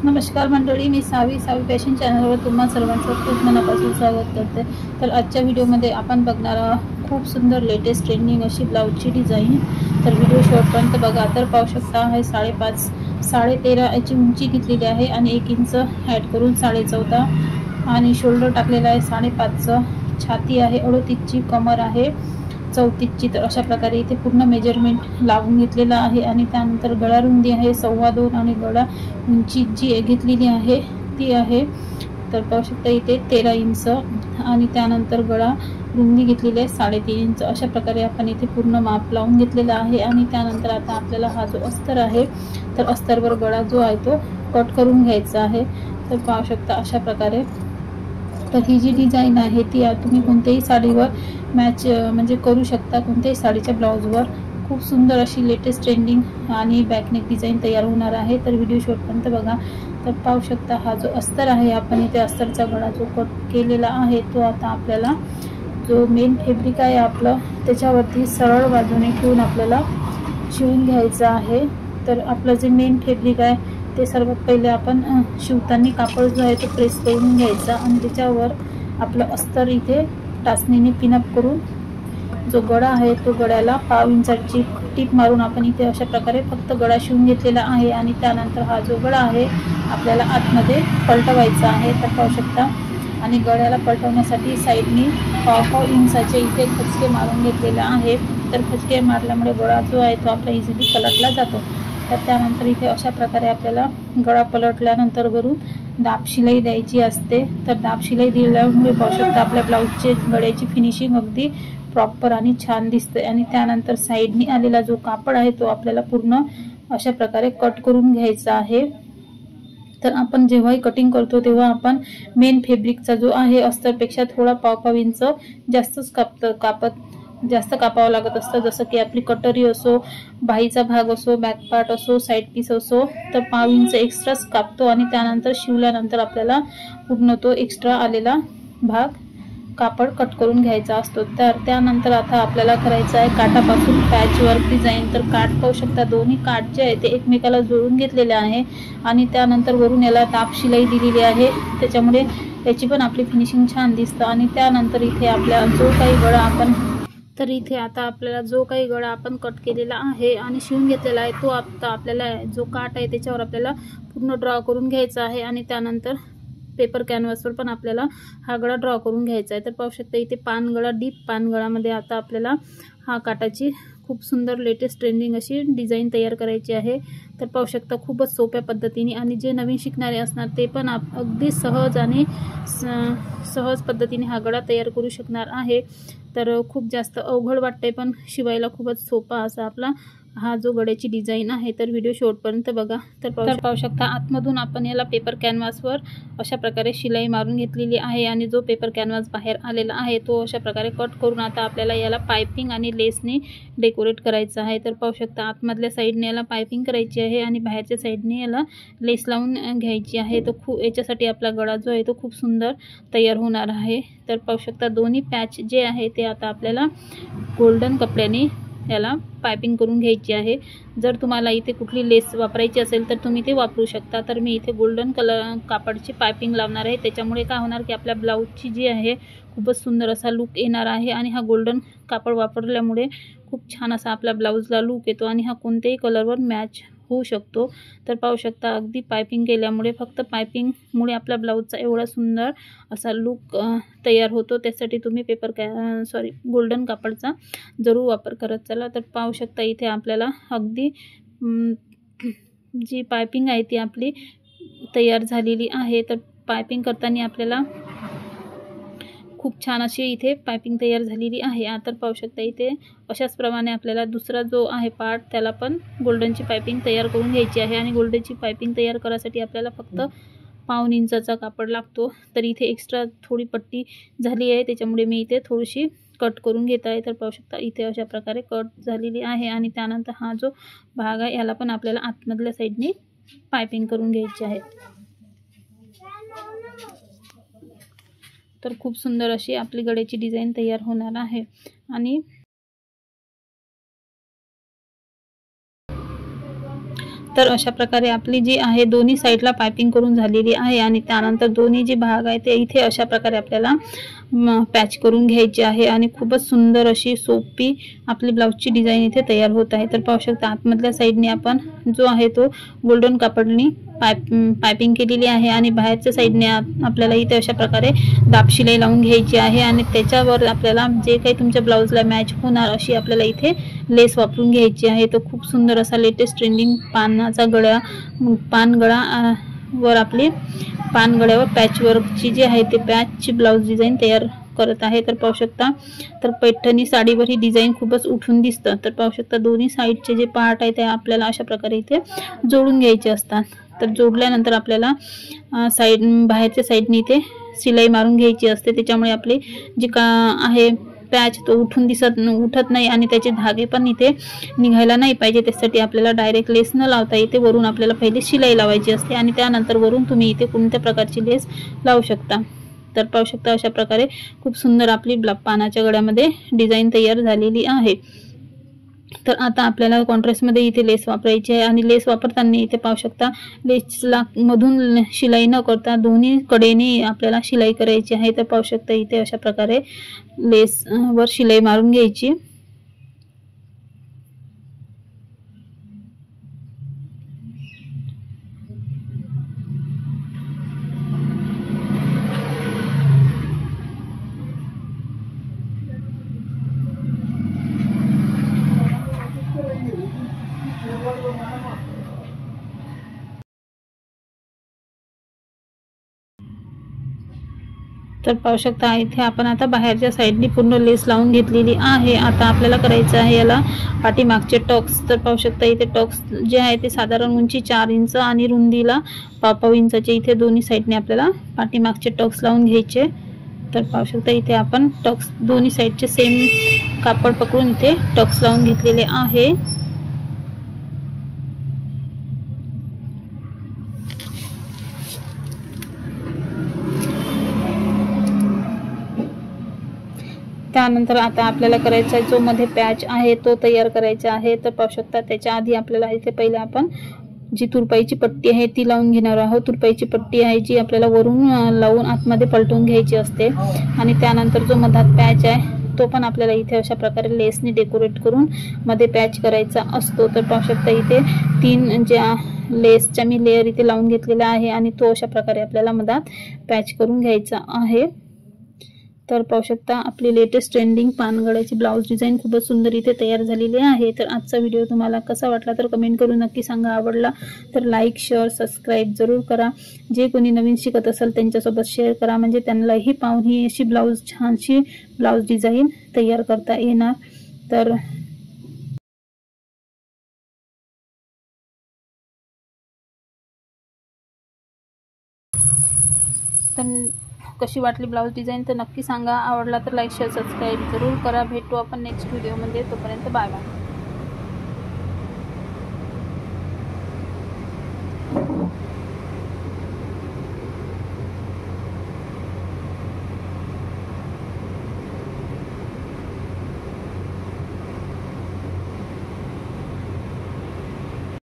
नमस्कार मंडळी, मी सावी फॅशन चॅनलवर तुम्हा सर्वांचं खूप मनापासून स्वागत करते। तर आजच्या व्हिडिओमध्ये आपण बघणार खूप सुंदर लेटेस्ट ट्रेंडिंग अशी ब्लाउजची डिझाईन। तर व्हिडिओ शेवटपर्यंत बघा। तर पाहू शकता आहे 5.5 13.5 याची उंची घेतलेली आहे आणि 1 इंच ॲड करून 14.5 आणि शोल्डर टाकलेला आहे 5.5चं। छाती आहे 38ची, कमर आहे 34ची। तर अशा प्रकारे इथे पूर्ण मेजरमेंट लावून घेतलेला आहे आणि त्यानंतर गळा रुंदी आहे 2.25 आणि गळा उंची जी घेतलेली आहे ती आहे तर पाहू शकता इथे 13 इंच आणि त्यानंतर गळा रुंदी घेतलेली आहे 3.5 इंच। अशा प्रकारे आपण इथे पूर्ण माप लावून घेतलेला आहे आणि त्यानंतर आता आपल्याला हा जो अस्तर आहे तर अस्तरवर गळा जो आहे तो कट करून घ्यायचा आहे। तर पाहू शकता अशा प्रकारे। तर ही जी डिझाईन आहे ती तुम्ही कोणत्याही साडीवर मॅच म्हणजे करू शकता, कोणत्याही साडीच्या ब्लाउजवर। खूप सुंदर अशी लेटेस्ट ट्रेंडिंग आणि बॅकनेक डिझाईन तयार होणार आहे। तर व्हिडिओ शेवटपर्यंत बघा। तर पाहू शकता हा जो अस्तर आहे आपण इथे अस्तरचा गळा जो कट केलेला आहे तो आता आपल्याला जो मेन फॅब्रिक आहे आपलं त्याच्यावरती सरळ बाजूने ठेवून आपल्याला शिवून घ्यायचं आहे। तर आपलं जे मेन फॅब्रिक आहे ते सर्वात पहिले आपण शिवताना कापड जो आहे तो प्रेस करून घ्यायचा आणि त्याच्यावर आपलं अस्तर इथे टाचणीने पिनअप करून जो गळा आहे तो गळ्याला 1.5 इंचाची टीप मारून आपण इथे अशा प्रकारे फक्त गळा शिवून घेतलेला आहे आणि त्यानंतर हा जो गळा आहे आपल्याला आतमध्ये पलटवायचा आहे। तर पाहू शकता आणि गळ्याला पलटवण्यासाठी साईडनी 1.5 इंचाचे इथे खचके मारून घेतलेला आहे। तर खचके मारल्यामुळे गळा जो आहे तो आपला इझिली पलटला जातो। तर त्यानंतर इथे अशा प्रकारे आपल्याला गळा पलटल्यानंतर वरून दाब शिलाई द्यायची असते। तर दाब शिलाई दिल्यामुळे पाहू शकता आपल्या ब्लाउजचे गळ्याची फिनिशिंग अगदी प्रॉपर आणि छान दिसते। आणि त्यानंतर साईडनी आलेला जो कापड आहे तो आपल्याला पूर्ण अशा प्रकारे कट करून घ्यायचा आहे। तर आपण जेव्हाही कटिंग करतो तेव्हा आपण मेन फॅब्रिकचा जो आहे अस्तरपेक्षा थोडा 1.5 इंच जास्तच जास्त कापावं लागत असतं। जसं की आपली कटोरी असो, बाहीचा भाग असो, बॅक पार्ट असो, साईड पीस असो, तर 1.5 इंच एक्स्ट्राच कापतो आणि त्यानंतर शिवल्यानंतर आपल्याला पूर्ण तो एक्स्ट्रा आलेला भाग कापड कट करून घ्यायचा असतो। तर त्यानंतर आता आपल्याला करायचं आहे काठापासून पॅचवर्क डिझाईन। तर काठ पाहू शकता दोन्ही काठ जे आहे ते एकमेकाला जोडून घेतलेले आहे आणि त्यानंतर वरून याला दाब शिलाई दिलेली आहे, त्याच्यामुळे याची पण आपली फिनिशिंग छान दिसतं। आणि त्यानंतर इथे आपल्या जो काही गळा आपण तर इथे आता आपल्याला जो काही गळा आपण कट केलेला आहे आणि शिवून घेतलेला आहे तो आता आपल्याला जो काठ आहे त्याच्यावर आपल्याला पूर्ण ड्रॉ करून घ्यायचा आहे आणि त्यानंतर पेपर कॅनव्हासवर पण आपल्याला हा गळा ड्रॉ करून घ्यायचा आहे। तर पाहू शकता इथे पानगळा, डीप पानगळामध्ये आता आपल्याला हा काठाची खूप सुंदर लेटेस्ट ट्रेंडिंग अशी डिझाईन तयार करायची आहे। तर पाहू शकता खूपच सोप्या पद्धतीने आणि जे नवीन शिकणारे असणार ते पण अगदी सहज आणि सहज पद्धतीने हा गळा तयार करू शकणार आहे। तर खूप जास्त अवघड वाटते पण शिवायला खूपच सोपा असा आपला हा जो गळ्याची डिझाईन आहे। तर व्हिडिओ शेवटपर्यंत बघा। तर पाहू शकता आतमधून आपण याला पेपर कॅनव्हासवर अशा प्रकारे शिलाई मारून घेतलेली आहे आणि जो पेपर कॅनव्हास बाहेर आलेला आहे तो अशा प्रकारे कट करून आता आपल्याला याला पाइपिंग आणि लेसने डेकोरेट करायचं आहे। तर पाहू शकता आतमधल्या साईडने याला पाइपिंग करायची आहे आणि बाहेरच्या साईडने याला लेस लावून घ्यायची आहे। तर याच्यासाठी आपला गळा जो आहे तो खूप सुंदर तयार होणार आहे। तर पाहू शकता दोन्ही पॅच जे आहे ते आता आपल्याला गोल्डन कपड्याने याला पाइपिंग करून घ्यायची आहे। जर तुम्हाला इथे कुठली लेस वापरायची असेल तर तुम्ही ते वापरू शकता। तर मी इथे गोल्डन कलर कापडची पाइपिंग लावणार आहे, त्याच्यामुळे काय होणार की आपल्या ब्लाउजची जी आहे खूपच सुंदर असा लुक येणार आहे आणि हा गोल्डन कापड वापरल्यामुळे खूप छान असा आपल्या ब्लाउजला लुक येतो आणि हा कोणत्याही कलरवर मॅच होऊ शकतो। तर पाहू शकता अगदी पाइपिंग केल्यामुळे फक्त पाइपिंगमुळे आपल्या ब्लाउजचा एवढा सुंदर असा लुक तयार होतो। त्यासाठी तुम्ही गोल्डन कापडचा जरूर वापर करत चला। तर पाहू शकता इथे आपल्याला अगदी जी पाइपिंग आहे ती आपली तयार झालेली आहे। तर पाइपिंग करताना आपल्याला खूप छान अशी इथे पाइपिंग तयार झालेली आहे। तर पाहू शकता इथे अशाच प्रमाणे आपल्याला दुसरा जो आहे पार्ट त्याला पण गोल्डनची पाइपिंग तयार करून घ्यायची आहे आणि गोल्डनची पाइपिंग तयार करायसाठी आपल्याला फक्त 1.5 इंचाचा कापड लागतो। तर इथे एक्स्ट्रा थोडी पट्टी झाली आहे त्याच्यामुळे मी इथे थोडीशी कट करून घेत आहे। तर पाहू शकता इथे अशा प्रकारे कट झालेली आहे आणि त्यानंतर हा जो भाग आहे याला पण आपल्याला आतमधल्या साईडने पाइपिंग करून घ्यायची आहे। तर खूप सुंदर अशी आपली गळ्याची डिझाईन तयार होणार आहे। आणि तर अशा प्रकारे आपली जी आहे दोन्ही साईडला पायपिंग करून झालेली आहे आणि त्यानंतर दोन्ही जे भाग आहे ते इथे अशा प्रकारे आपल्याला पॅच करून घ्यायची आहे आणि खूपच सुंदर अशी सोपी आपली ब्लाउजची डिझाइन इथे तयार होत आहे। तर पाहू शकता आतमधल्या साईडने आपण जो आहे तो गोल्डन कापडनी पायपिंग केलेली आहे आणि बाहेरच्या साईडने आपल्याला इथे अशा प्रकारे दाब शिलाई लावून घ्यायची आहे आणि त्याच्यावर आपल्याला जे काही तुमच्या ब्लाउजला मॅच होणार अशी आपल्याला इथे लेस वापरून घ्यायची आहे। तो खूप सुंदर असा लेटेस्ट ट्रेंडिंग पानगळा वर आपली पानगळ्यावर पॅचवर्कची जी आहे ते पॅचची ब्लाउज डिझाइन तयार करत आहे। तर पाहू शकता तर पैठणी साडीवर ही डिझाइन खूपच उठून दिसतं। तर पाहू शकता दोन्ही साईडचे जे पार्ट आहे ते आपल्याला अशा प्रकारे इथे जोडून घ्यायचे असतात। तर जोडल्यानंतर आपल्याला बाहेरच्या साईडने इथे शिलाई मारून घ्यायची असते, त्याच्यामुळे आपली जी आहे पॅच तो उठत नाही आणि त्याचे धागे पण इथे निघायला नाही पाहिजे। त्यासाठी आपल्याला डायरेक्ट लेस न लावता इथे वरून आपल्याला पहिले शिलाई लावायची असते आणि त्यानंतर वरून तुम्ही इथे कोणत्या प्रकारची लेस लावू शकता। तर पाहू शकता अशा प्रकारे खूप सुंदर आपली पानाच्या गळ्यामध्ये डिझाइन तयार झालेली आहे। तर आता आपल्याला कॉन्ट्रास्टमध्ये इथे लेस वापरायची आहे आणि लेस वापरताना इथे पाहू शकता लेसला मधून शिलाई न करता दोन्ही कडेने आपल्याला शिलाई करायची आहे। तर पाहू शकता इथे अशा प्रकारे लेस वर शिलाई मारून घ्यायची। तर पाहू शकता इथे आपण आता बाहेरच्या साईडनी पूर्ण लेस लावून घेतलेली आहे। आता आपल्याला करायचं आहे याला पाठीमागचे टक्स। तर पाहू शकता इथे टक्स जे आहे ते साधारण उंची 4 इंच आणि रुंदीला 5 इंचाचे इथे दोन्ही साईडने आपल्याला पाठीमागचे टक्स लावून घ्यायचे। तर पाहू शकता इथे आपण टक्स दोन्ही साईडचे सेम कापड पकडून इथे टक्स लावून घेतलेले आहे। त्यानंतर आता आपल्याला करायचा जो मध्ये पॅच आहे तो तयार करायचा आहे। तर पाहू शकता त्याच्या आधी आपल्याला इथे पहिले आपण जी तुरपाईची पट्टी आहे ती लावून घेणार आहोत। तुरपाईची पट्टी आहे जी आपल्याला वरून लावून आतमध्ये पलटवून घ्यायची असते आणि त्यानंतर जो मधात पॅच आहे तो पण आपल्याला इथे अशा प्रकारे लेसने डेकोरेट करून मध्ये पॅच करायचा असतो। तर पाहू शकता इथे 3 ज्या लेसच्या मी लेयर इथे लावून घेतलेला आहे आणि तो अशा प्रकारे आपल्याला मधात पॅच करून घ्यायचा आहे। तर पाहू शकता आपली लेटेस्ट ट्रेंडिंग पानगळ्याची ब्लाउज डिझाइन खूपच सुंदर इथे तयार झालेली आहे। तर आजचा व्हिडिओ तुम्हाला कसा वाटला तर कमेंट करून नक्की सांगा। आवडला तर लाईक शेअर सबस्क्राईब जरूर करा। जे कोणी नवीन शिकत असेल त्यांच्यासोबत शेअर करा, म्हणजे त्यांनाही पाहून ही अशी छानशी ब्लाउज डिझाइन तयार करता येणार। तर कशी वाटली ब्लाउज डिझाइन तर नक्की सांगा। आवडला तर लाईक शेअर सबस्क्राईब जरूर करा। भेटू आपण नेक्स्ट व्हिडिओमध्ये, तोपर्यंत बाय बाय।